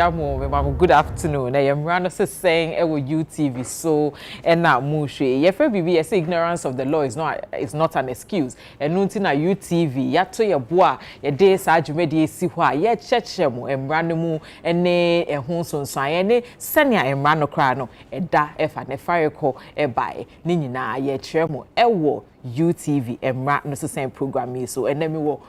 Good afternoon. I am Rano saying UTV so and now Mushi. Your friend BB ignorance of the law is not an excuse. And nothing na UTV yato your boa your day sajumedi siwa ye chechemu emranemu ene ehunson sayene senya emrano krano eda efa ne fireko ebae ni nyina ye chemu ewo UTV emra no same program so enemi wo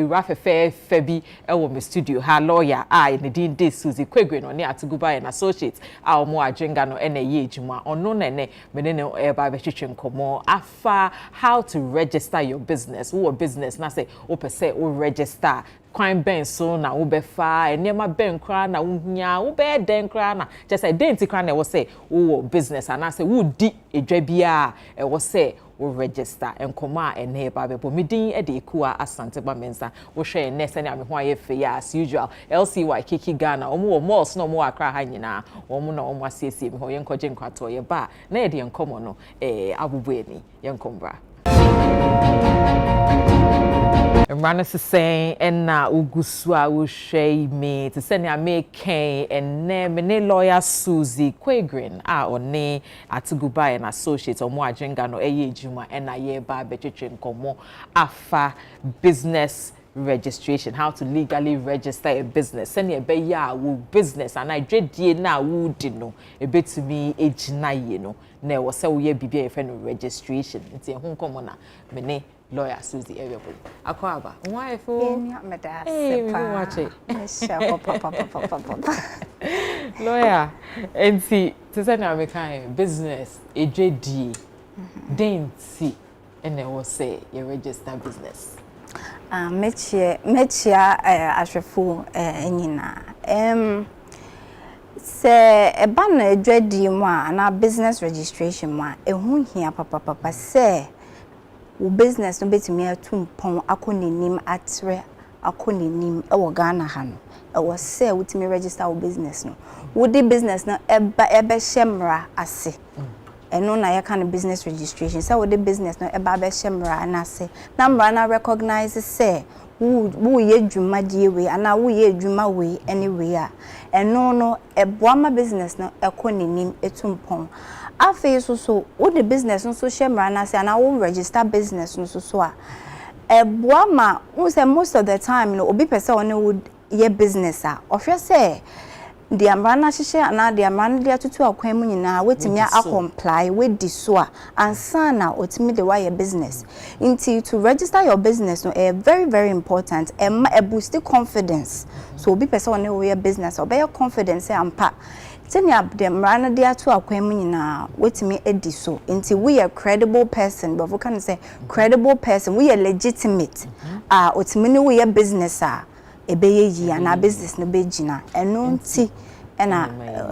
rafefe febi ewo me studio ha lawyer ne din de Suzy Kwegwe no ne atuguba and associates a omo ajenga no ene ye ejuma ono ne menene eba be twetwe nkomo afa how to register your business wo business na say o pese o register kwan ben so na wo be fa enema ben kra na wo hia wo be den kra na just say denti kra na wo say wo business and say wo di edwa bia e wo say wo register enkoma ene ba be bo midin e de kuwa asante ba mensa wo hwe ne se ne ame ho ayefe ya as usual LCY Kiki Ghana omo malls no omo akra ha nyina omo na omo asiesie me ho yenkoje nkwato ye ba na ye de enkomo no abubueni yenkombra Emrana saying and na ugusua ushei me to send ya make and ne lawyer Suzy Kwegwe one atuguba and associates or more ajenga no ejuma and na ye ba between komo afa business registration, how to legally register a business. Send ye be ya wo business and I dread ye na wo dino a bit to me age na ye no ne was say we be a friend registration. It's a home common mene lawyer Suzy everybody. Akwaba why for lawyer and see to say na me kind business a JD then see and they will say you register business mechia ashrefu enyina se eba na edwadi mu a na business registration mu a ehu hia papa se wo business no betimi atumpon akonenim atre akonenim ewo Ghana ha no ewo se wotimi register wo business no wo di business no ebe shemra ase eno na ya business registration say wo the business no eba be shemra na se na mra na recognize say wo ye dwuma die we ana wo ye dwuma we anyway a eno no eboama business no ekonenim etumpon afi so wo the business no so shemra na se ana wo register business no so a eboama wo say most of the time no obi pese one wo ye business a ohwe say the amrana hihye ana the amrana dia tutu akwan mu nyina wetimi a comply with the so and sana otimi the why business until to register your business no very very important a boost the confidence so obi person on your business or be your confidence ampa tenya the amrana dia to akwan mu nyina wetimi edi so until we a credible person but we can say credible person we are legitimate otimi no we business ebeye yi na business no begina eno nti ena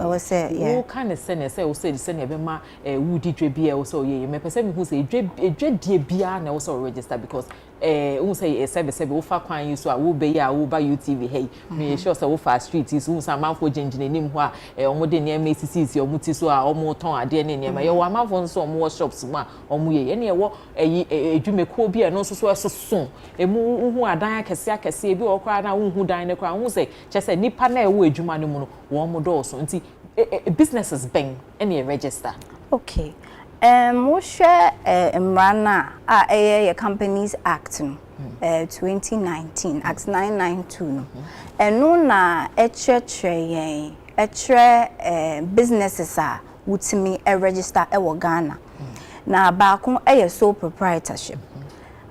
we say yeah what kind of sense say we say ebe ma woody dwe bia we say ye me pese me hu say edwe die bia na we say register because we say service we fa kwan yi so a wo be ya wo ba UTV hey me sure say wo fa street is wo say manfo gingine nim ho a omo de ne MCC omo ti so a omo ton ade ne ne ma ye wo amanfo nso omo shops mu a omo ye ne wo edwumekuo bia no so so emu hu adan akese bi wo kra na wo hu dan ne kra wo say che say nipa na e wo edwuma ne mu no wo mo do so nti businesses bang any register okay we share Mrana a Companies Act 2019 Act 992 and no na businesses are wutimi register ewo Ghana na baako sole proprietorship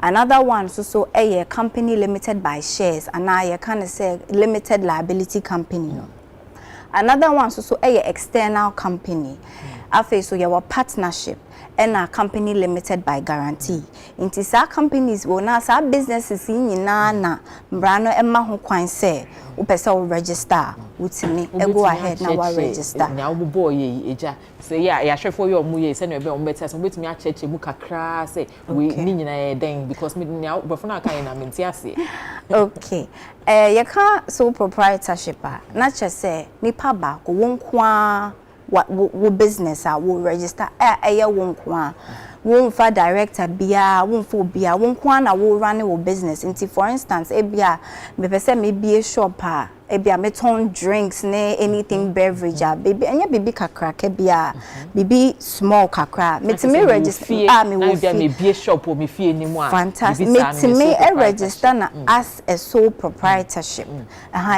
another one so a company limited by shares and I can say limited liability company no another one so a external company afi so your partnership and a company limited by guarantee inti sa companies wo na sa businesses nyina na mbrano emma ho kwan se wo pese wo register wutimi go ahead na wa register na wo bobo ye eja say ya hwefo ye omu ye se na ebe o better so betimi a cheche mu kakra se we ni nyina ye den because me na before na kan na menti ase okay you can sole proprietorship na che say nipa ba ko won kwa wo business wo register won kwa won fa director bia won fo bia won kwa na wo run wo business nti for instance ebia me pese me bie shop a ebia me ton drinks ne anything beverage a baby enya baby kakra ke bia baby small kakra me ti me register me wo bia me bie shop o me fie ni mu a fantastic me ti me register na as a sole proprietorship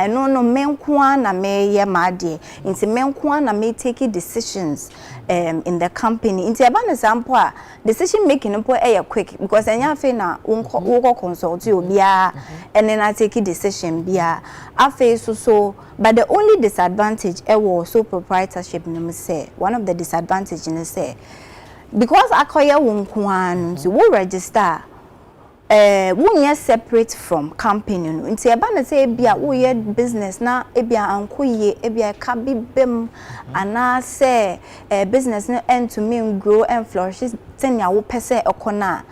no me kwa na me ye ma de nti me kwa na me take decisions in the company nti eba na sample a decision making mpo quick because enya fe na wo consult you bia and then I take decision bia afa so but the only disadvantage was sole proprietorship no say one of the disadvantage in say because akoya won kwan so we register we separate from company no nti eba na say bia we business na ebia ankoye ebia ka bibem ana say business no end to mean grow and flourish tenya wo pese ekona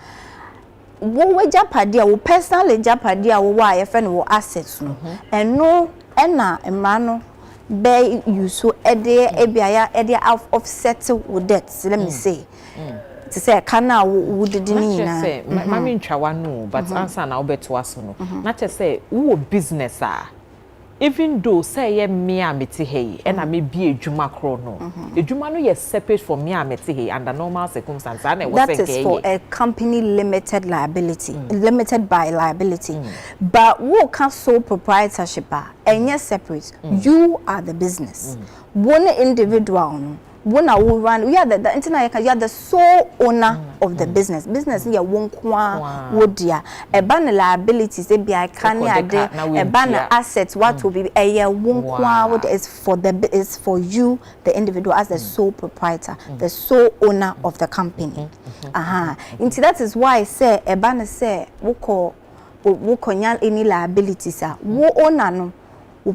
wo japade a wo personal japade a wo wa ye friend wo assets no eno ena emra no be you so ede ebia ya ede offset with debt let me say to say kana wo didi ni na mami ntwa no but answer na obeto aso no na che say wo business a even though say ye me a meti hey and I may be a juma kro no ejuma no ye separate from me a meti hey under normal circumstances and that is for a company limited liability limited by liability but wo can sole proprietorship and yes separate you are the business one individual no when I will run, we are the internet. You are the sole owner of the business. Business here won't kwa would ya a banner liabilities. They be I can a banner assets. What will be a year won't kwa what is for the is for you, the individual as the sole proprietor, the sole owner of the company. Into that is why I say a banner say woko any liabilities are wo owner no.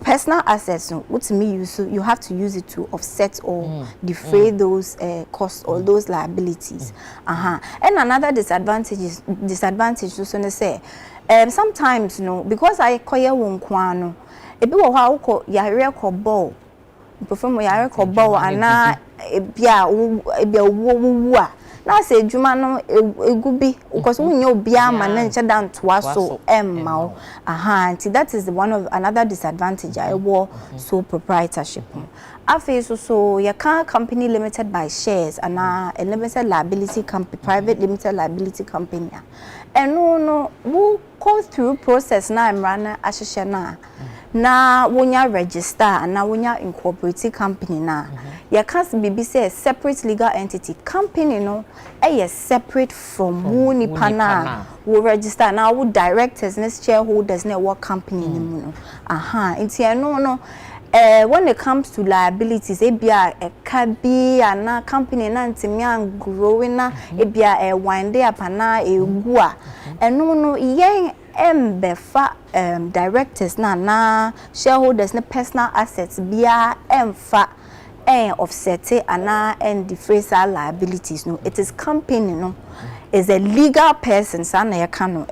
Personal assets, what me use, you have to use it to offset or defray those costs or those liabilities. And another disadvantage to say, sometimes because I call one kwano, a bit of how call yare call ball, perform yare call ball, and na a na say juma no egubi because when you bia man nche down to aso emma nti that is one of another disadvantage I wore sole proprietorship afi so you can company limited by shares and a limited liability company private limited liability company and no we go through process na emrana ahihye na wonya register and na wonya incorporated company na you can't be say a separate legal entity company no separate from woni pana wo register now wo directors and shareholders na work company ni mu no nti no when it comes to liabilities ebia e kabi ana company na ntimi an growing na ebia e wind up na egu a no yen embefa directors na shareholders na personal assets bia emfa offset and defray liabilities no it is company no is a legal person sana ya kano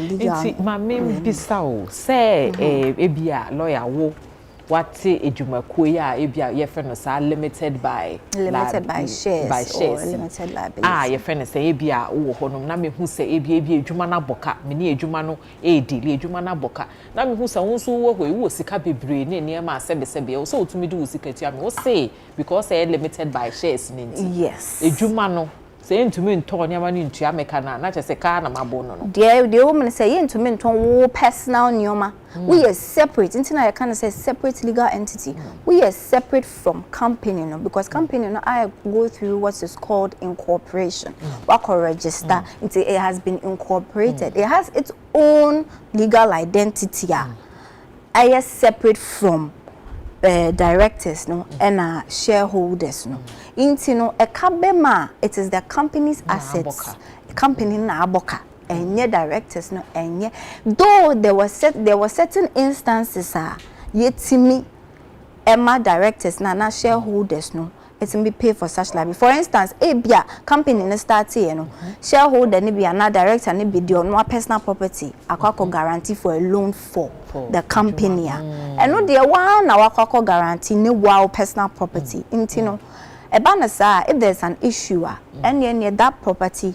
legal nti mame bisa o say ebia lawyer wo wate ejumakuo ya ebia ye fe no sa limited by shares or limited liability ye fe no say ebia wo honom na me hu say ebia ejuma na boka me ne ejuma no edili ejuma na boka na me hu say wonso wo ho wo sika bebre ne ne ma sebe so otumi di wo sika tia me wo say because limited by shares ni yes ejuma no say ntumi nto nyama ni ntua meka na che say ka na mabo no the woman say ntumi nto wo personal nyoma we are separate until I can say separate legal entity we are separate from company no because company no I go through what is called incorporation what register until it has been incorporated it has its own legal identity I am separate from directors no and shareholders no into a kabema it is the company's assets company na aboka enye directors no enye though there were certain instances yetimi emma directors na shareholders no it will be paid for such liability. For instance, ebia company na start here no shareholder ni be na director ni be the no personal property akwa guarantee for a loan for the company and no the one na akwa guarantee ni wow personal property into no Ebanasa, if there's an issue, any that property,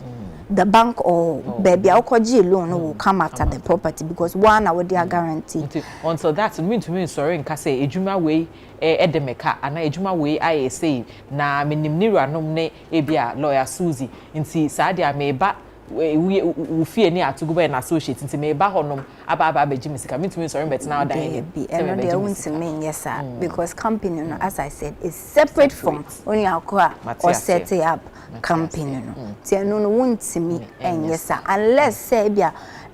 the bank or baby Okoji loan will come after the property because one I would guarantee. Until that mean to me sorry in Kase, Ejuma way edemeka, and Ejuma way I say, na minimnira nomne ebia lawyer Susie, inti Sadia may back. We fear near to go and associate into me bahonum about Jimmy's coming to me sorry, but now they be and they won't to mean yes, sir, because company, as I said, is separate from only our or setting up company. So no won't to me and yes, sir, unless say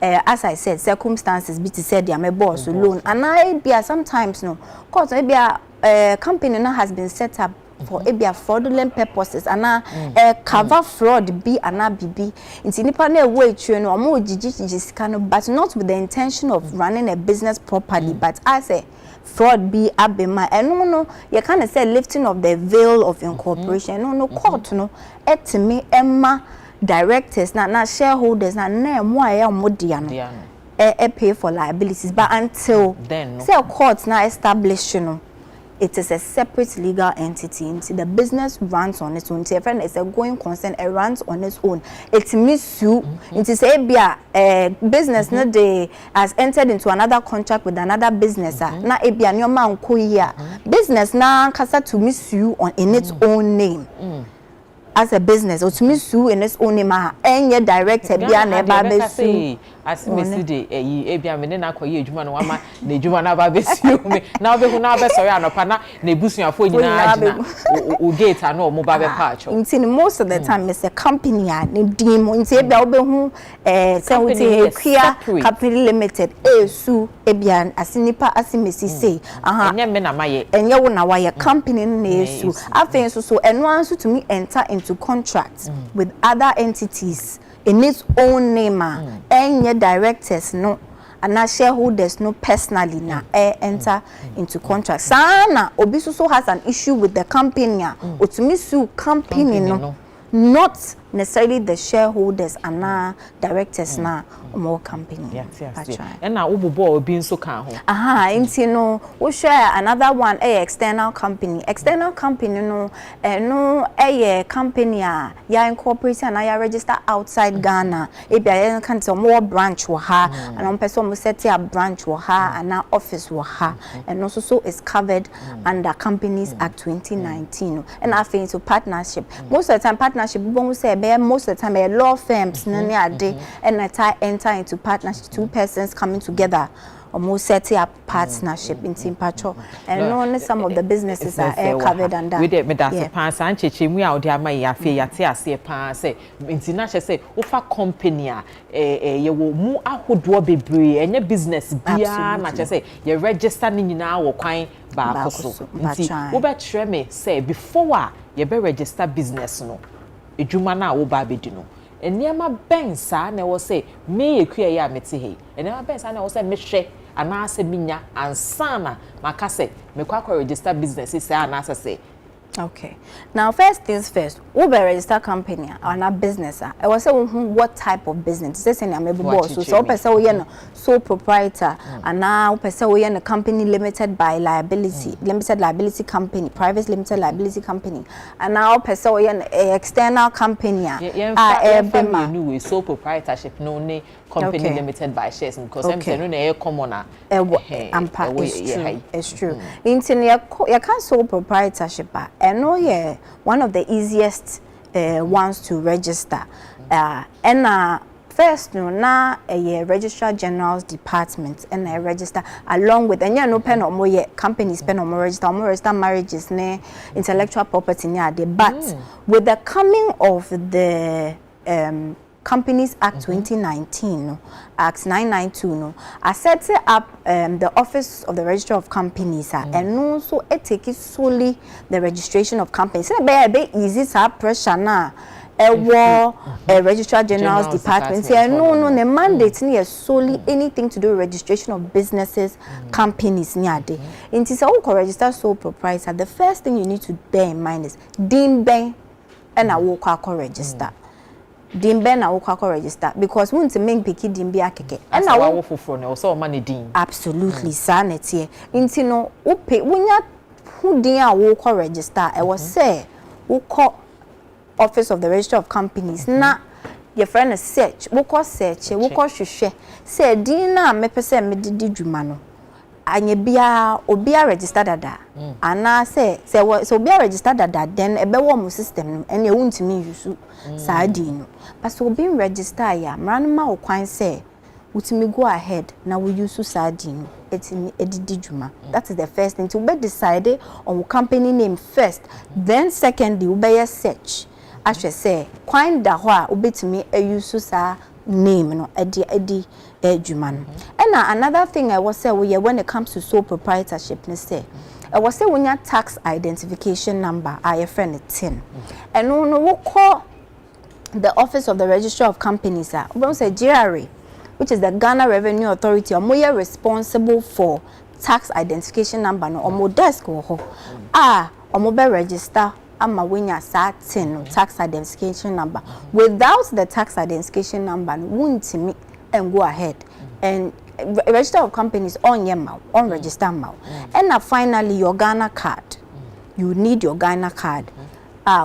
as I said, circumstances be to say they are my boss alone, and I be sometimes no, cause maybe a company has been set up for a fraudulent purposes and cover fraud be and BB into nipa na way train or more kind but not with the intention of running a business properly but as a fraud be abema and no you kind say lifting of the veil of incorporation no court no etime emma directors na shareholders na mo aye modia no pay for liabilities but until then say court na establish no it is a separate legal entity. Into the business runs on its own. If it's a going concern, it runs on its own. It means you. It is a business. No, they has entered into another contract with another business. Na ebia nyoma unkoya. Business na kasa to miss you on in its own name. As a business, or to miss you in its own name. Any director be an eba as Missy de ebia me na akoye adwuma no wama na adwuma na ba besiu me na obehu na be sorry anopa na ebusu afo nyina agina o gate ano o mo ba be patch nti most of the time is a company a ne dim nti ebia obehu say we ekua company limited esu ebia asinipa asimesi say enye me na maye enye wo na waye company na esu afen so eno anso to me enter into contracts with other entities in its own name, and directors no, and now shareholders no personally na enter into contract. Sana Obisu has an issue with the company, or to me sue company no, not necessarily the shareholders and now directors na more company. Yes. And now Ubu being so calm. No, we share another one external company. External company no company ya incorporate and ya register outside Ghana. Ebia can some more branch wa ha and on person set up branch wa ha and now office wa ha and also so is covered under Companies Act 2019. And I think into partnership. Most of the time partnership most of the time law firms and I enter into partnership, two persons coming together almost setting up partnership in team patrol and only some of the businesses are covered under we did me that pass and chechi we out there my yafe yate pass say international say ofa company ye wo mu ahodo bebre enye business bia na say ye register ni nyina wo kwan ba koso nti wo be try me say before ye be register business no edwuma na wo ba be di no eniema bensa na wo say me ekua ya mete he eniema bensa na wo say me hwe anase minya ansana makase me kwa register business say anase say okay now first things first we be register company or na business I was say what type of business say say am boss so person we no sole proprietor and now person we na company limited by liability limited liability company private limited liability company and now person we na external company we sole proprietorship no ne company limited by shares because I'm saying no common it's true you can sole proprietorship and one of the easiest ones to register and first no na a registrar general's department and I register along with and no pen or more companies pen or more register marriages ne intellectual property near the but with the coming of the Companies Act 2019, Act 992, no, I set up the Office of the Registrar of Companies, and also it takes solely the registration of companies. It's a bit easy to pressure now. A Registrar General's Department. No, the mandate is solely anything to do with registration of businesses, companies. It is all register sole proprietor. The first thing you need to bear in mind is Dimbe and I will register. Dimbe na ukako register because we want to make piki dimbe akeke and na wo foforo na so money din absolutely sanity inti no upe wunya hu din a wo ko register e was say we call Office of the Registrar of Companies na your friend a search we call search we call hwehwe say din na me pese me didi dwuma no anye bia obia register dada ana say obia register dada then ebe wo mu system no ene wuntimi use saa din no but so obi register ya mran ma okwan say wutimi go ahead na we use saa din no etimi edidi dwuma. That is the first thing to be decided on company name first, then secondly we be search as we say kwan da ho a obetimi use saa name no edi edwuma no. And another thing I was say when it comes to sole proprietorship, say I was say when your tax identification number are your friend 10 and no we call the Office of the Registrar of Companies we say GRA, which is the Ghana Revenue Authority, or more responsible for tax identification number no or more desk or or mobile register ama wenya certain tax identification number. Without the tax identification number wuntimi and go ahead and register of companies on your mouth, on register mouth. And finally your Ghana card. You need your Ghana card.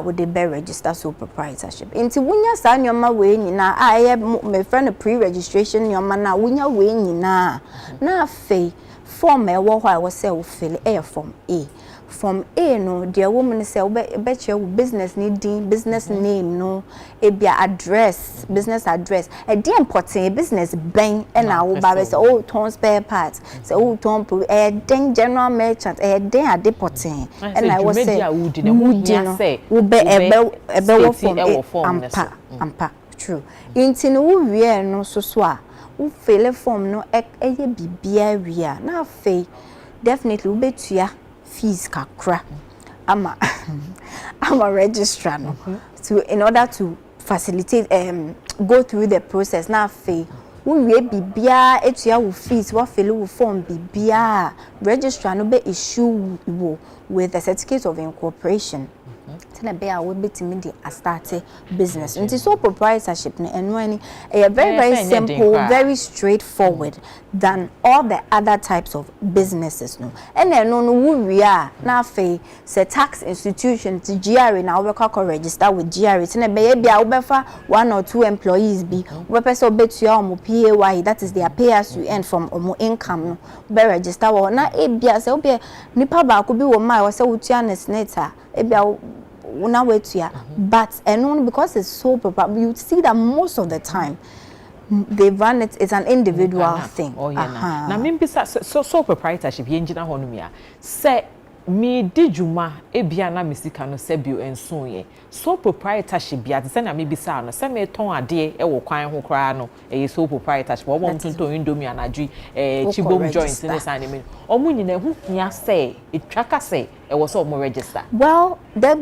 With the bear register sole proprietorship. Into wunya sa nyoma we nyina my friend a pre-registration nyoma na wunya we nyina na fe form e wo I was say we fill form A. From A no dear woman say bet your business needing business name no ebia address business address a dear important business bank and I will buy say oh ton spare parts say oh ton den general merchant den a deporting and I was say would be ebe form ampa true inti no we no so a wo fill form no eye bibia wi a na fe definitely we betua fees kakra I'm a registrar no to in order to facilitate go through the process na fe we bibia etua wo fees what fill wo form bibia registrar no be issue with a certificate of incorporation tena be a we betimi dey start business nti sole proprietorship no enwani a very simple very straightforward than all the other types of businesses no and no we are na fe say tax institution to GRA na we call register with GRA tena be bia we befa 1 or 2 employees bi we person betua omo PAY that is their pay as you earn from omo income no be register wo na e bia say obi nipa ba ko bi wo mai we say wutua na senator e bia una wetua but and only because it's so proper you see that most of the time they run it's an individual thing. Oh yeah. Na me bisa so proprietorship ye ngina ho no mia say me dijuma e bia na mesika no se bio enso ye so proprietorship bia te say na me bisa no se me ton ade e wo kwan ho kra no e so proprietorship wo mo tonton indomie anadwi chibom joint ne sa ne me omo nyina hu hia say etwaka say e wo so mo register. Well, the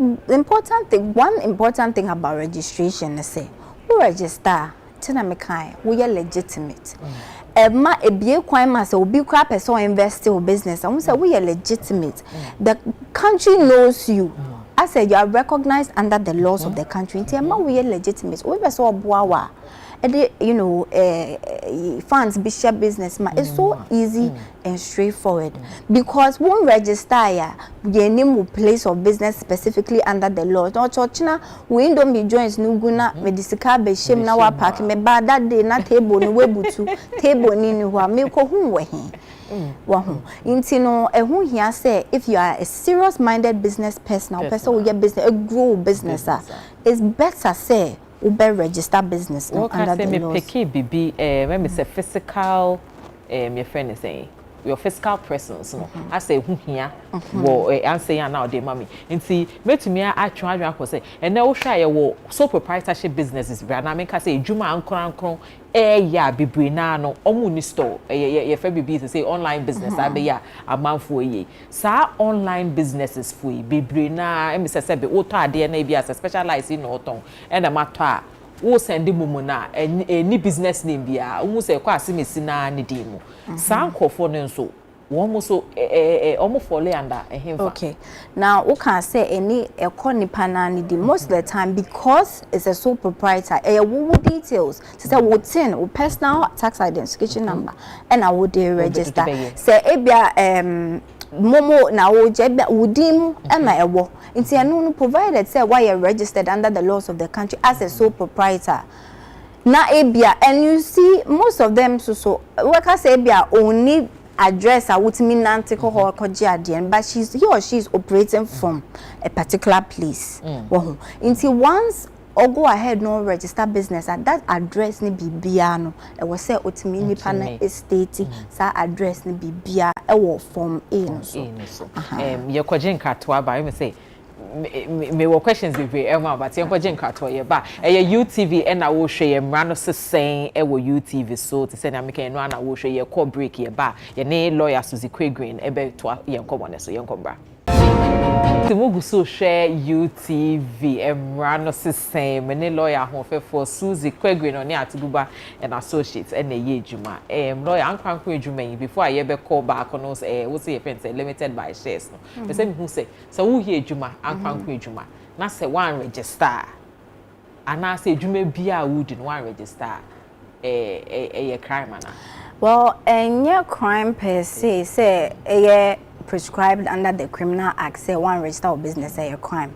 one important thing about registration is say who register tina me kai we are legitimate. Ma ebie kwan ma say obi kwa person invest in business and we say we are legitimate. The country knows you. I said you are recognized under the laws of the country. Ma we are legitimate. We be so oboawa. You know, funds be share business ma it's so easy and straightforward because one register ya your name will place of business specifically under the law. No church na we don't be joints no guna medicine be shame na wa park me ba that day na table no webutu table ni ni wa me ko hu we hin wa hu inti no ehun hia say if you are a serious minded business person or person will get business a grow business it's better say Uber register business under the laws. Me bibi when me say physical your friend is saying your fiscal presence no I say hu hia wo answer ya now dey mami nti metumi atwa adwa ko say and na wo hwa ye wo sole proprietorship businesses bra na me ka say edwuma ankron ya bibre na no omu ni store ye fa bibi say online business abe ya amanfo ye sa online businesses fo bibre na em say be wo to ade na bi as specialize in oton and na mato a wo send mumu na any business name bia wo say kwa asimesi na ne di mu sa nkofo ne nso one so almost fall under him. Okay. Now we can say any nipa na ni di most of the time because it's a sole proprietor. Wo details. Say what tin personal tax identification number and I would register. Say ebia momo na wo je udim e ma ewo Inti anu provided say why you're registered under the laws of the country as a sole proprietor. Na ebia, and you see most of them so worker say ebia only address a wutimi nantiko ho koji adien, but he or she is operating from a particular place. Until once or go ahead no register business at that address ni bibia no e was say otimi ni pana estate sa address ni bibia e wo form A no so. Your question katwa ba me say me were questions be Emma but your question katwa ye ba e UTV e na wo hwe ye mra no sesen e wo UTV so to say na me kan no na wo hwe ye call break ye ba ye ne lawyer Suzy Quagreen e be to ye nkomo ne so ye nkombra Timugu so share UTV Emrano same many lawyer for Suzy Quagreen on near Tuguba and associates and a ye juma. Lawyer Uncle Juma before I ever call back on us what's the offense limited by shares. The same who say so who here Juma Uncle Juma. Now say one register. And I say Juma be a wood in one register a crime. Well, a crime per se say a prescribed under the Criminal Act, say one register of business a crime.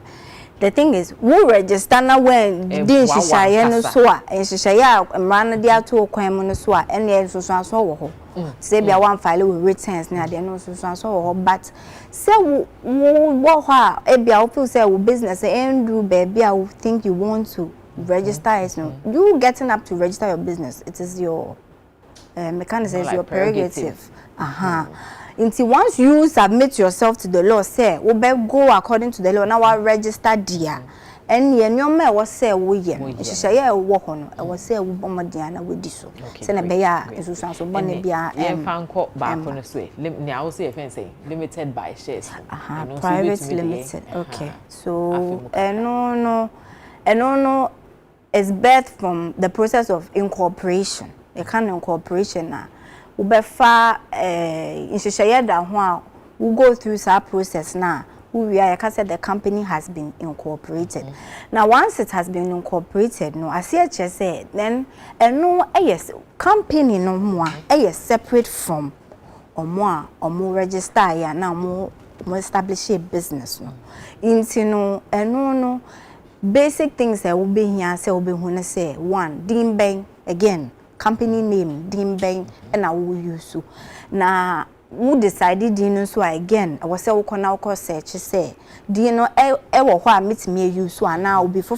The thing is, who register now when din shishaya no soa, and shishaya man dia to crime no soa, and the so ho. Say be one file with returns near the no so but say what e be feel say business and do baby I think you want to register it no. You getting up to register your business, it is your mechanism, is your prerogative. Until once you submit yourself to the law, say, we better go according to the law. Now I register dear. And your me was say we ye. She say yeah work on. I was say we bomb Diana with this. Say na beya is so money bia. Fan court back on the way. Ni I will say say limited by shares. Private limited. Okay. So no is birth from the process of incorporation. A kind of incorporation now. Ubefa in da ho we go through that process now. We are say the company has been incorporated. Now once it has been incorporated, no, as I just said, then no yes company no more separate from or more register ya now more establish a business no. Into no basic things that will be here say will be when say one dim bang again. Company name Dimbang and I will use so. Now who decided Dino so again? I was say we now call search say Dino ever why meet me use so now will be for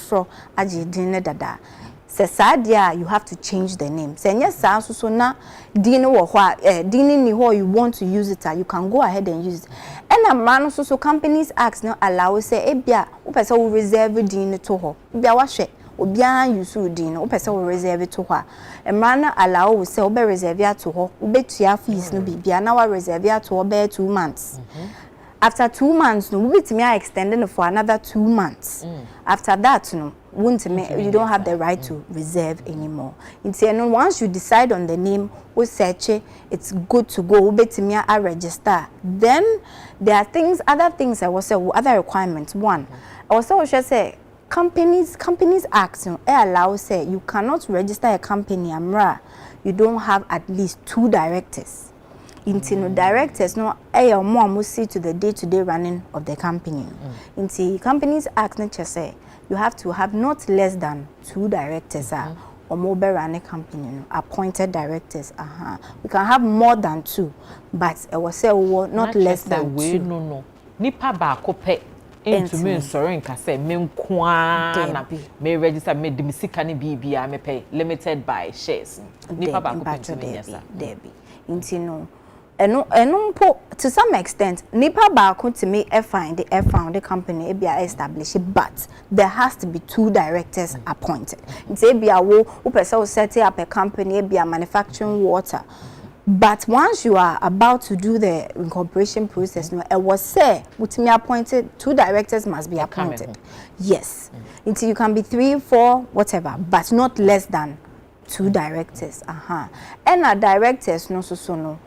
aji Dino dada. Say Sadia you have to change the name. Say yes so now Dino or what Dino ni how you want to use it you can go ahead and use it. And a man so companies acts no allow say ebia we person will reserve Dino to her. Bia wash Obian you so din o pese we reserve to ho a man allow we say we reserve to ho we betua fees no bibia na we reserve to ho be 2 months. After 2 months no we me extending for another 2 months. After that no you don't have the right to reserve anymore. Once you decide on the name we search it, it's good to go we me a register. Then there are other things I was say other requirements. One I also should say Companies Act allow say you cannot register a company amra you don't have at least 2 directors. Into directors no more see to the day-to-day running of the company. Into Companies Act nature say you have to have not less than 2 directors or more running company appointed directors. We can have more than 2 but I was say not less than 2. No nipa ba kope into me sorry nka say me kwa na me register me de misika ne bibia me pay limited by shares nipa ba ko Debbie into no eno to some extent nipa ba ko to me found the company be established but there has to be 2 directors appointed. Into be a wo person set up a company be a manufacturing water. But once you are about to do the incorporation process, no, it was say, with me appointed, 2 directors must be appointed. Yes. Until you can be 3, 4, whatever, but not less than 2 directors. And our directors, no, no.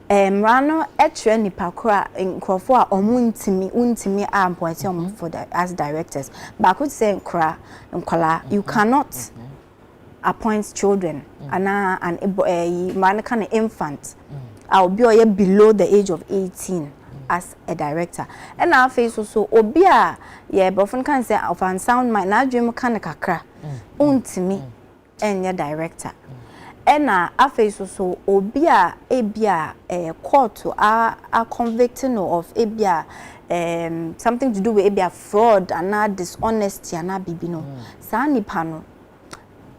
Rano, etre ni pakura in Crawford or untimi appointed for the as directors. But I could say, you cannot appoint children and a man kind of infant. I'll be below the age of 18 as a director. And our face also obia yeah often can say of unsound mind na dream kan kakra untimi enye director. And our face also obia ebia court are convicting of ebia something to do with ebia fraud and dishonesty and bibino sa nipa no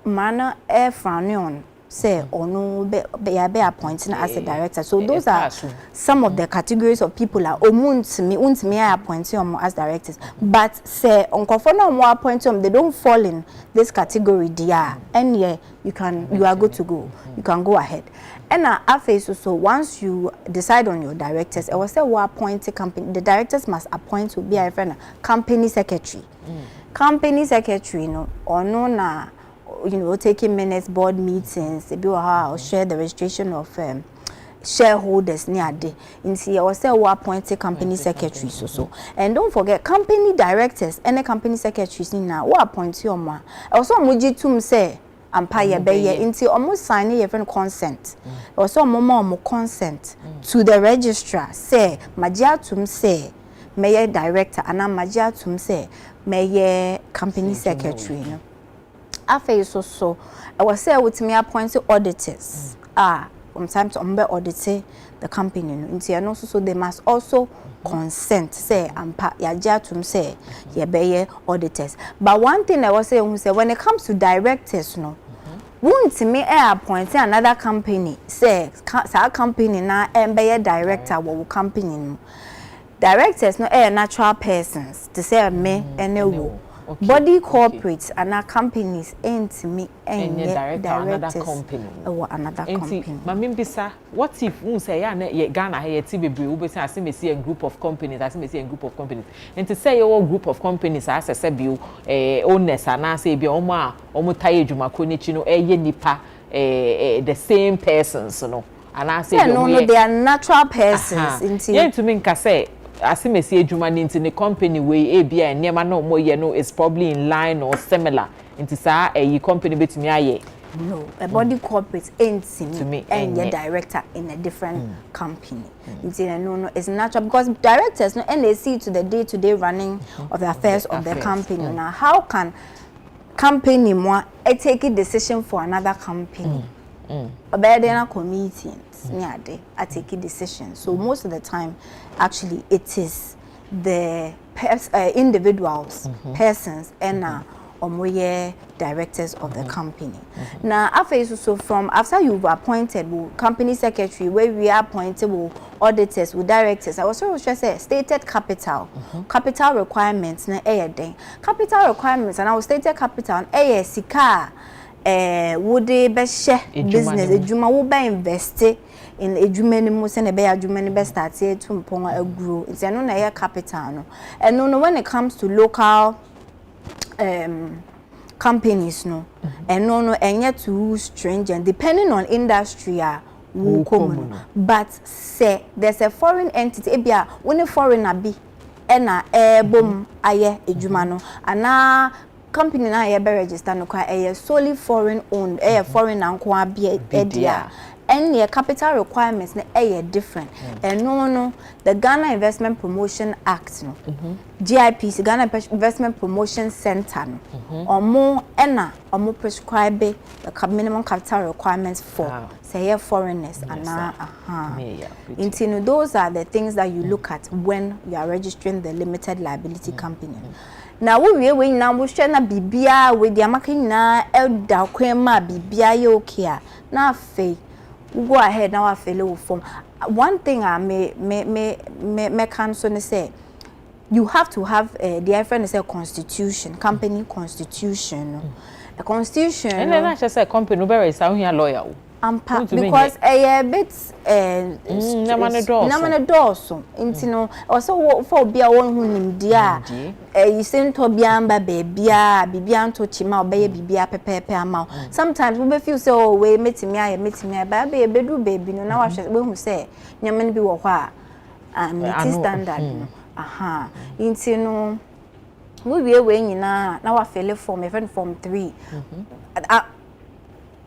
mana frowning say or no be appointed as a director. So those are some of the categories of people are me I appoint them as directors. But say on no more appoint them, they don't fall in this category there. And yeah, you are good to go. You can go ahead. And after so once you decide on your directors, I will say we appoint a company. The directors must appoint to be a friend company secretary. Company secretary, no or no na. Taking minutes, board meetings, or share the registration of shareholders near day. In see, or say we appoint a company secretary so. And don't forget, company directors and the company secretaries now we appoint you more. Also, muji tum say ampire beye into almost signing your friend consent. Also, more consent to the registrar. Say, majia tum say, mayor director, and majia tum say, mayor company secretary. No. After so I was say with me appointed auditors sometimes audit the company and also so they must also consent say yajatum say ye auditors. But one thing I was saying when it comes to directors no won't me appoint another company say our company na be director wo company no directors no natural persons to say me and okay. Body corporates and our companies ain't me and directors another company or another company. Mamimbisa, what if we say yeah Ghana here TBB we say as me see a group of companies as me see a group of companies and to say your group of companies as I said you owners and I say be omo taye dwuma ko ni chi no nipa the same persons no and I say no they are natural persons into yeah to me nka say asimesi ejuma ni nti ne company we ebia enema na omo ye no is probably in line or similar nti sa company betumi aye no a body corporate ain't and your director in a different company nti no it's natural because directors no and they see to the day-to-day running of the affairs of the company. Now how can company more take a decision for another company about their committee I take a decision. So most of the time, actually, it is the individuals, persons, and directors of the company. Now, after you've appointed company secretary, where we are appointed auditors, directors, I was also say stated capital, capital requirements, capital requirements, and our stated capital, sika. Would they be share business? Ejuma will be invested in ejuma ni mo se na be ejuma ni be start here to mpon grow. It's no na capital no. And no when it comes to local companies no. And no enye too strange and depending on industry will come. But say there's a foreign entity ebia when foreign abi na bom aye ejuma no ana company na ye be register no kwa solely foreign owned foreign anko be dia and your capital requirements na different and no the Ghana Investment Promotion Act no GIPC Ghana Investment Promotion Center no omo prescribe the minimum capital requirements for say foreigners and those are the things that you look at when you are registering the limited liability company. Now we now we share na bibia with the making na elda kwema bibia ye okay na fe go ahead now I feel form. One thing I may cancel say you have to have the friend say constitution, company constitution. A constitution and then I just say company no is here lawyer because a bit namane dorso intino also for bia won hunim dia you send to biamba bebia bibia nto chima obeye bibia pepepe ama sometimes we feel say oh we metimi ba be bedu baby no na wahwe we hu say nyamane bi wo hɔ a meet standard no intino we nyina na wa fill form even form 3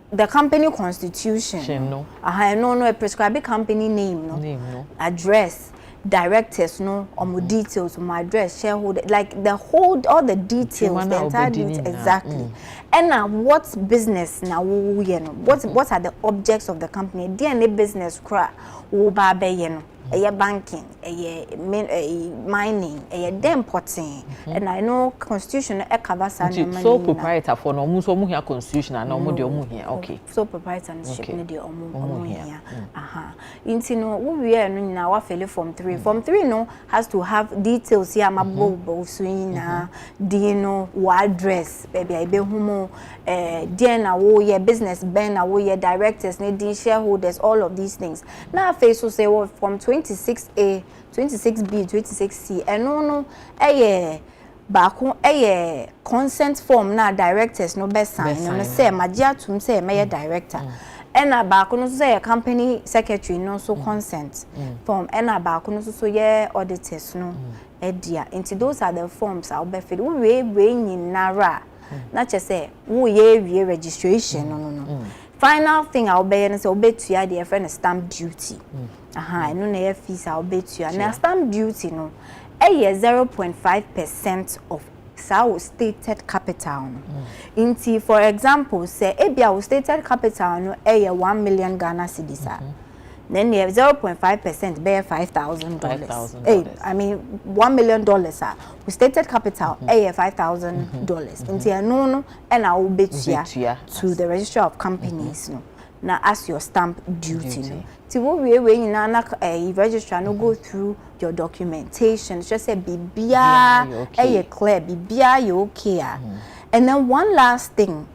the company constitution no a prescribed company name no address directors no or details, my address, shareholder, like all the details, the entire details, exactly. And now what business now what are the objects of the company? DNA business cra wo ba be ye no banking, mining, importing, and I know constitution covers sole proprietor for no muso mu here constitution and no de omu here. Okay. Sole proprietorship ne de omu here. Aha. Inti no we no na wa file form 3. Form 3 no has to have details here mabobo so ina di no wa address baby I be humo dia na wo ye business ben na wo ye directors ne di shareholders, all of these things. Now face so say from 26A, 26B, 26C, and no, baako consent form na directors no best sign. No say magia tum say me director. And a baako no say a company secretary no so consent form. And a baako no so ye auditors no edia. Into those are the forms I'll be filled. We nara. Not just say we registration. No. Final thing I'll be and say obey to ya the friend stamp duty. Aha, no na fees I'll bet you. Now stamp duty no, 0.5% of our stated capital. Inti, for example, say our stated capital no 1 million Ghana cedis. Then you have 0.5% bear $5,000. I mean $1 million. We stated capital $5,000. Inti no and I will bet you to the register of companies no. Now as your stamp duty. No. Ti wo we na registrar no go through your documentation. Just say bibia clear, bibia you okay. And then one last thing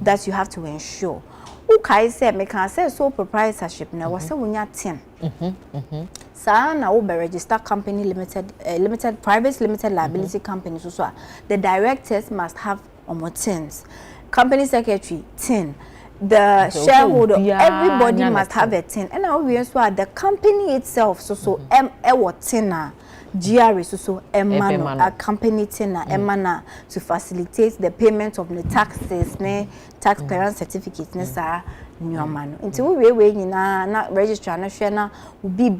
that you have to ensure. Okay, say me can say sole proprietorship na was say wunya 10. Sa na wo be register company limited private limited liability company so the directors must have 10. Company secretary 10. The shareholder, everybody must have a 10. And now we also the company itself, so tina GRA, so a company tina emana to facilitate the payment of the taxes, tax clearance certificates, new man. Until we na register na share be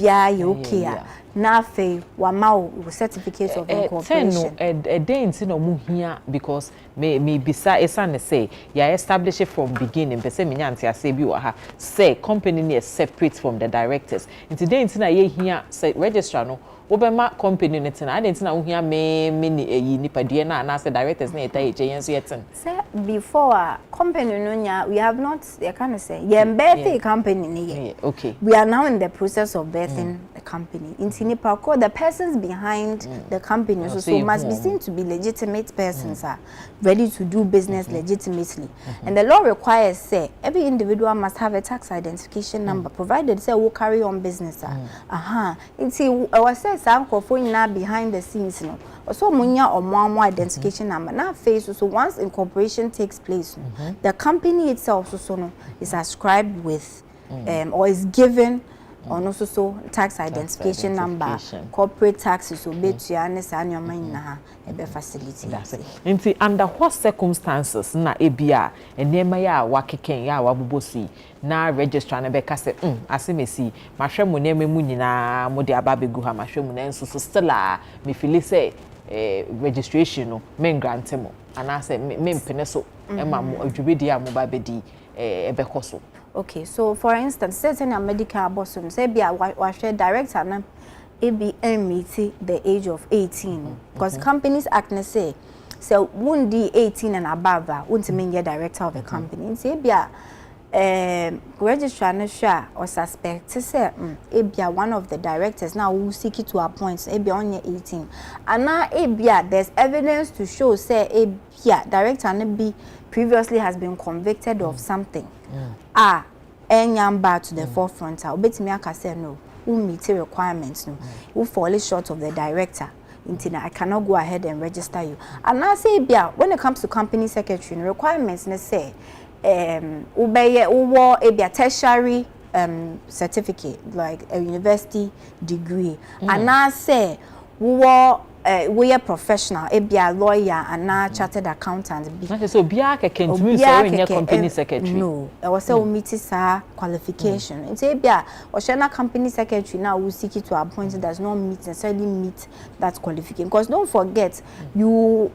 okay. Na fe wa ma certificates of incorporation. A day in no here because me beside esan say ya establish it from beginning. Be say me nyanti say bi wa ha say company is separate from the directors. Until day in na ye here say registrar no Obama company netina I didn't know here many nipadie na say directors na eta ejen so yetin. Say before company no nya we have not I can say birthday company ni. Okay. We are now in the process of birthing the company. In Sinipako, the persons behind the company so must be seen to be legitimate persons are ready to do business legitimately. And the law requires say every individual must have a tax identification number provided say will carry on business. Our says I'm behind the scenes no. Also munya or more identification number. Now face so once incorporation takes place, the company itself so is ascribed with or is given on also tax identification number, corporate taxes so bet you and your money na ebe facility. That's it. Inti under what circumstances na ebia enema ya wakeken ya wabubosi na registrar na beka se asemesi mahwe mu neme mu nyina mo de aba begu ha mahwe mu na nso so still a me feel say registration no men grant mo ana say me mpene so ema mo adwubedi a mo ba bedi ebe koso. Okay, so for instance, certain medical bosom say be a share director na ABM meet the age of 18 because companies act na say so wundi 18 and above won't mean you're director of a company. Say be a registrar na sure or suspect say be one of the directors now who seek to appoint be on your 18 and now there's evidence to show say director na be previously has been convicted of something. Enyamba to the forefront. I'll bet me I say no. Who meet requirements no. Who fall short of the director. I cannot go ahead and register you. And I say when it comes to company secretary requirements, let's say ubeye uwo a tertiary certificate like a university degree. And I say uwo we are professional, be a lawyer and a chartered accountant. So be a company secretary. No, I was say meet qualification. And say be a company secretary now will seek it to a point that does not necessarily meet that qualification. Because don't forget, you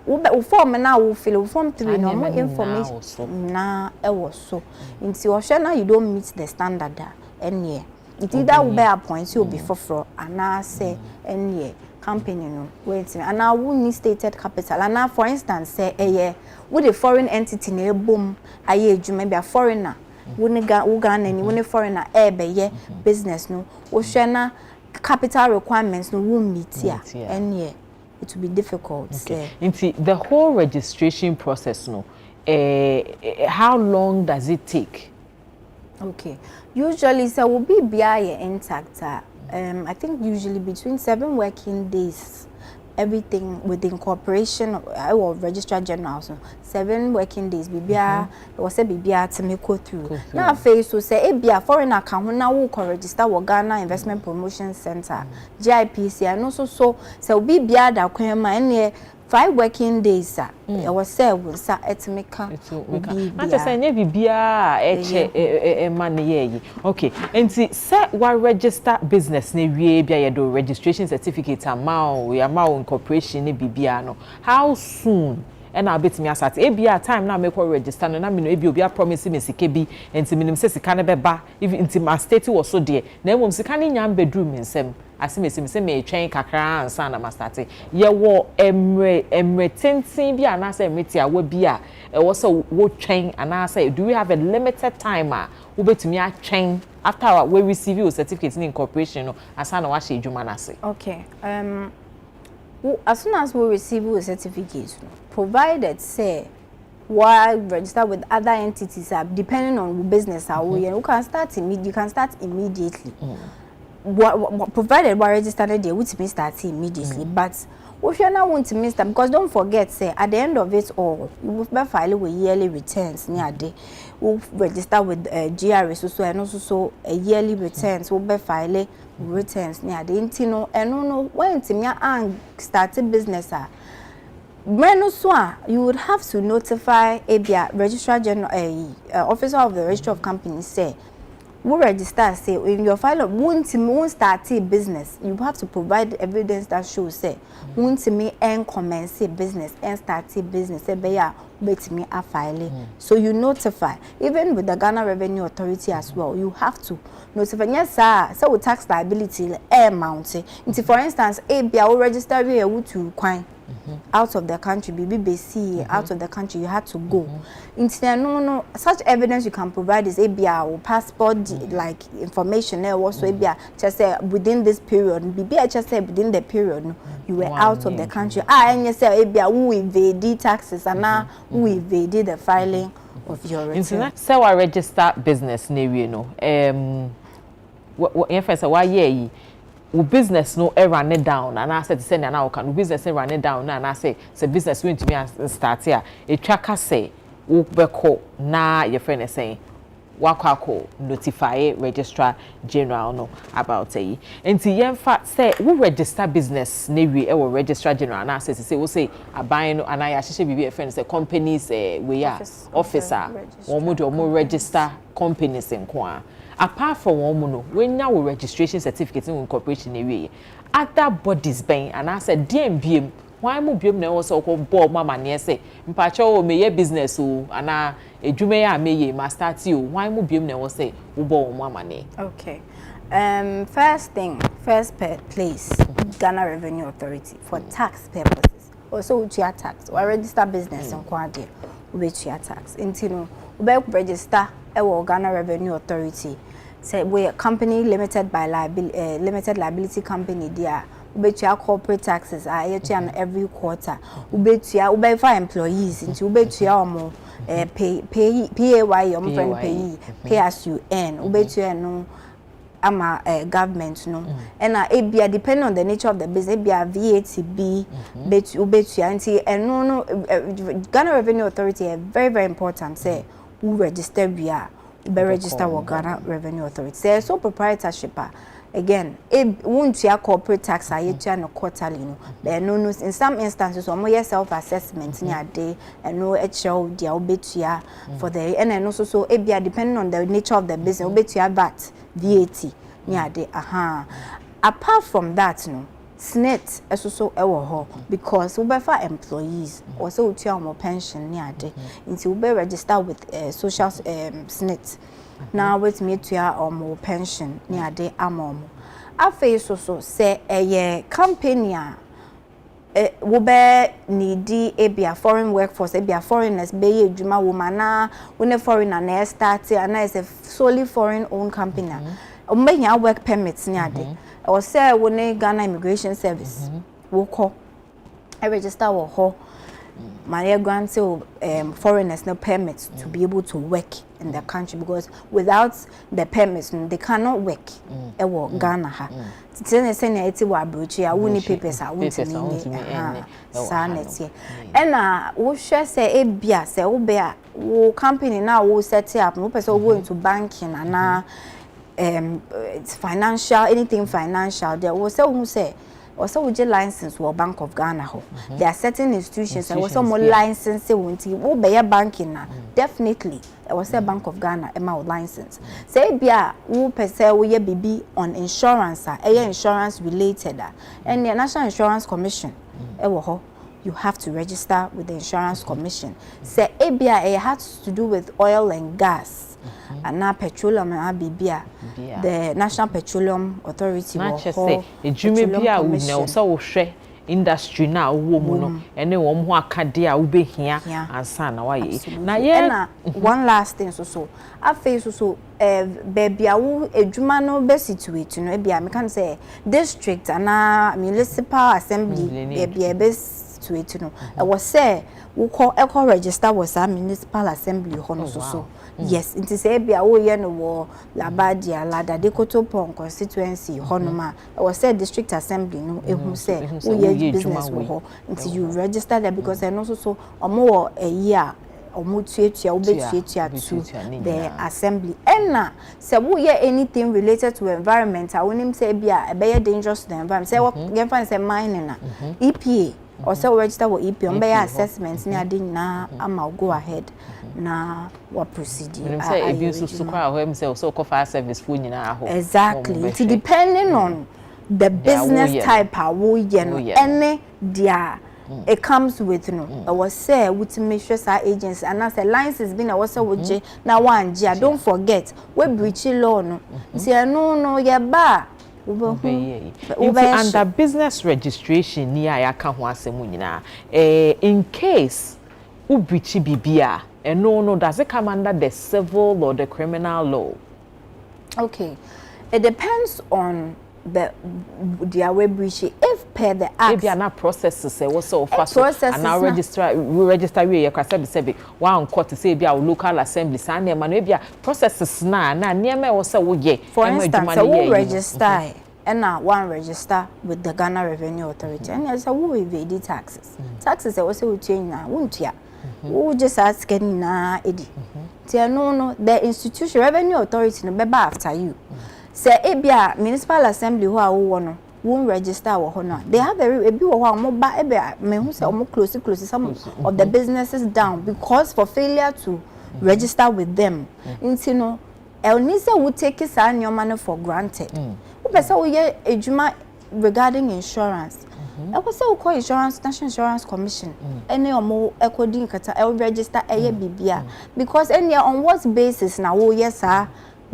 form now will fill form 3 normal information. Nah, it was so. Into Oshana you don't meet the standard there. And yeah, it either will be a point you will be for and I say and yeah. Company no wait and now we need stated capital and now for instance say with a foreign entity na boom aye maybe a foreigner we Ghana ni we foreigner be business no we share na capital requirements no we meet here and yeah it will be difficult. Okay. Into the whole registration process no how long does it take? Okay, usually so will be intact. I think usually between 7 working days, everything with the incorporation or registrar general. So 7 working days, BBA was a BBA to me go through. Now, face to say, a foreign account now will register with Ghana Investment Promotion Center, GIPC, and also so BBA that can 5 working days, I was say, will start at make up. I just say, maybe be a money. Okay, and see, set what register business, ne do registration certificate, amount, we amount incorporation, BBA. How soon? And I'll bet me as at a time now make register, and I mean, be a promising me, CKB, and to minimum says, can be if into my state was so dear. Then, once the canning young bedroom in some. As me say train kakra and sana mastarte ye wo emre tentin bi anasa emreti a wo bia e wo so wo train anasa do we have a limited timer wo betumi a train after we receive your certificate in incorporation no asana wa she adwuma na se. Okay, as soon as we receive your certificate provided say while register with other entities depending on the business you can start immediately. Provided we registered there, which means start immediately. But if you not want to miss that, because don't forget, say at the end of it all, you will be filing with yearly returns near day. We'll register with GRS also and also so a yearly returns. We'll be filing returns near day. And no, when to me and started business you would have to notify a registrar general, officer of the registrar of companies say. We register say in your file won't start a business, you have to provide evidence that shows say won't me and commence a business and start a business wait me a file. So you notify even with the Ghana Revenue Authority as well. You have to notify. Yes, sir. So with tax liability amount. For instance, a will register you to coin. Out of the country, BBC, out of the country, you had to go. No, such evidence you can provide is ABR or passport, like information. Also, ABR just say within this period, BBI just say within the period, you were out of the country. And you say ABR who evaded taxes and now who evaded the filing of your return. So I register business, no, what if why yeah. Business no run it down and I said send an hour can business run it down and I say business going to me start here a tracker say wo na your friend is saying wakako notify registrar general no about say enti yen fact say we register business na we e registrar general and I say we say aban no and I ahye bibi friend say companies we are officer wo register companies nko apart from one when now we registration certificate in incorporation area other bodies bang and I said DMBM why mo biom na also ko board mama ne say mpacha o meye business o ana edwuma ya meye ma start you why mo biom na say wo board mama ne. Okay, first place Ghana Revenue Authority for tax purposes also we tax or register business in kwade we tax intino we register Ghana Revenue Authority. Say we a company limited liability company there. We pay corporate taxes every quarter. We pay for employees. Into we pay PAY pay as you earn. We pay no government no. And it depend on the nature of the business. Be a VAT and no Ghana Revenue Authority is very important. Say who register we are. Be register with Ghana Revenue Authority. Say so proprietorship again won't ya corporate tax I you no quarterly no but no in some instances or more self assessment near day and no show dia obetua for the and also so e bia depending on the nature of the business obetua VAT near day apart from that no SNET also ewo ho because we befa employees also utua more pension near day until we register with social SNET now with me to more pension near day amom afa so say a company wo be needy a foreign workforce a foreigners be adwuma woman na we foreigner na start and is a solely foreign owned company we here work permits near day or say we Ghana Immigration Service wo call I register wo ho my grant foreigners no permits to be able to work in the country because without the permits they cannot work Ghana ha tene sene eti wa abrochi a woni papers a woni sanete ena wo hwe se ebia se wo be a wo company na wo set up no person go into banking and it's financial anything financial there was say also with your license or Bank of Ghana ho there are certain institutions that was some more license won't wo be banking na definitely there was a Bank of Ghana ema license say bia wo pese wo ye bibi on insurance insurance related and the National Insurance Commission wo ho you have to register with the Insurance Commission say bia it has to do with oil and gas and now petroleum and bibia the National Petroleum Authority will say a jumebia would know so share industry now woman and then one more cadia will be here and son away. Now yeah one last thing so I face so baby a jumano best situate no be I can say district and municipal assembly be a best situate no I was say we call echo register was a municipal assembly hono so yes it is bia wo ye no wo labadia lada de kotopon constituency honoma I was said district assembly no ehu say wo ye business wo ho until you register there because I know so omo a year omo tuatua wo betuatua to the assembly enna say wo ye anything related to environment I wonim say bia e be dangerous to the environment say wo gen fan say mining na EPA or so register with EPA on bear assessments near na ama go ahead na what procedure say abuse to kwa himself so fire service for nyina ho exactly it depending on the business type wo ye no any dia it comes with no I was say with make sure sa agency and as a license been I was say woje na one don't forget we breach law no say no ye ba under business registration near ayaka ho asemu nyina in case ubrichi bibia no does it come under the civil or the criminal law? Okay, it depends on the way breach if per the act maybe na processes say what so fast and now register we your say one court say be our local assembly say na maybe processes na niam we say wo ye for instance so register and now one register with the Ghana Revenue Authority and yes who evade taxes taxes we say we change na wontua who just asking na edi tie no the institution Revenue Authority no be after you say ebia municipal assembly who a wo no won register wo ho no they have a bi wo ho mo ba ebia me hu say mo close some of the businesses down because for failure to register with them you know el ni say we take sa nyoma for granted we be say we ejuma regarding insurance I was say we call insurance National Insurance Commission any omo ekodi nkata el register eye bibia because any on what basis na wo yes sir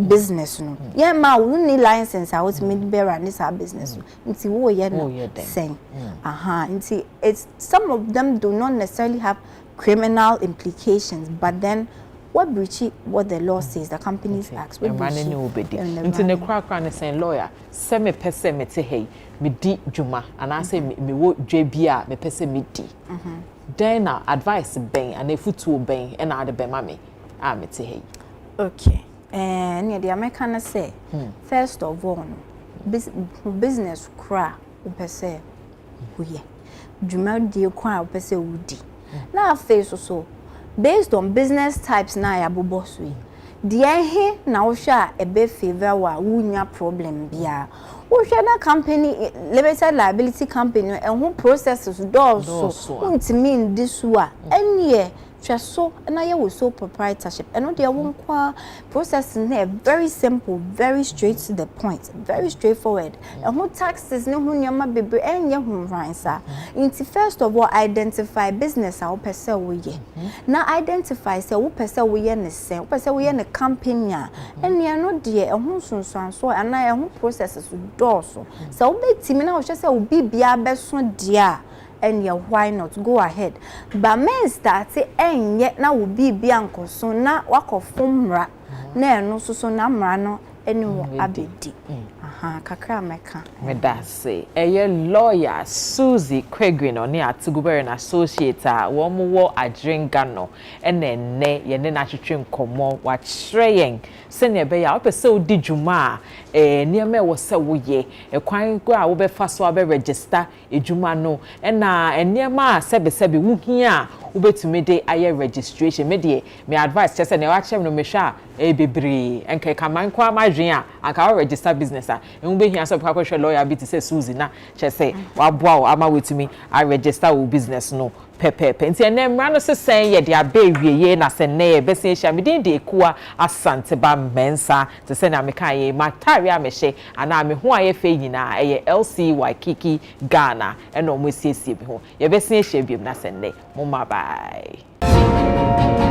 business no yeah ma we need license out me bear this our business nti wo ye no sen nti it's some of them do not necessarily have criminal implications but then what breach what the law says the companies acts what running no obedi nti ne krakra ne sen lawyer se me pese me te hey me di djuma and I say me wo dwa bia me pese me di then na advice ben and efutu ben and na de be ma me me te hey okay near the American say first of all business cra upese uye djuma di kwa upese udi na face so based on business types na ya bobo so di he na wo hwa e be favor wa wunya problem bia wo hwe na company limited liability company and who processes doors untimi ndi so a enie so na ye so proprietorship and no dey won kwa processing here very simple, very straight to the point, very straightforward. And who taxes no hu nyama bebe enye hu ransa. Inti first of all identify business a wo pese wo ye. Na identify say wo pese wo ye ne sen, wo pese wo ye ne company a ene no dey ehun sunsun so and na ehun processes do so. So wo betimi na wo hwe say wo bibia beso dia and yeah, why not go ahead? But men start enye na wo bibia nkoso na wakofumra na eno so na mra no eni wo abedi. Kakra meka. Me da say eye lawyer Susie Kwegwin oni atugubere na associate a wo mo wo adrenga no ene ye ne na twetwe nkomo wa kyeryen se ne be ya opese odi dwuma niam e wo se wo ye kwan go a wo be fa so abe register edwuma no na niam a sebe wo hia wo betumi de aye registration me de me advice chese ne wa kyerem no me hwa bebre enke kaman kwa madwen a aka register business a enwo be hia so pa kwa lawyer bi ti say Susie na chese wa boa wo ama wetumi a register wo business no pepepe nti ene mra no se sen ye de abewieye na se ne be se hia me din de ekua asante ba mensa te se na me kan ye matari a me hye ana me ho aye fe nyina eye LCY Kiki Ghana eno mo siesie bi ho ye be se hia bi na se ne mo bye.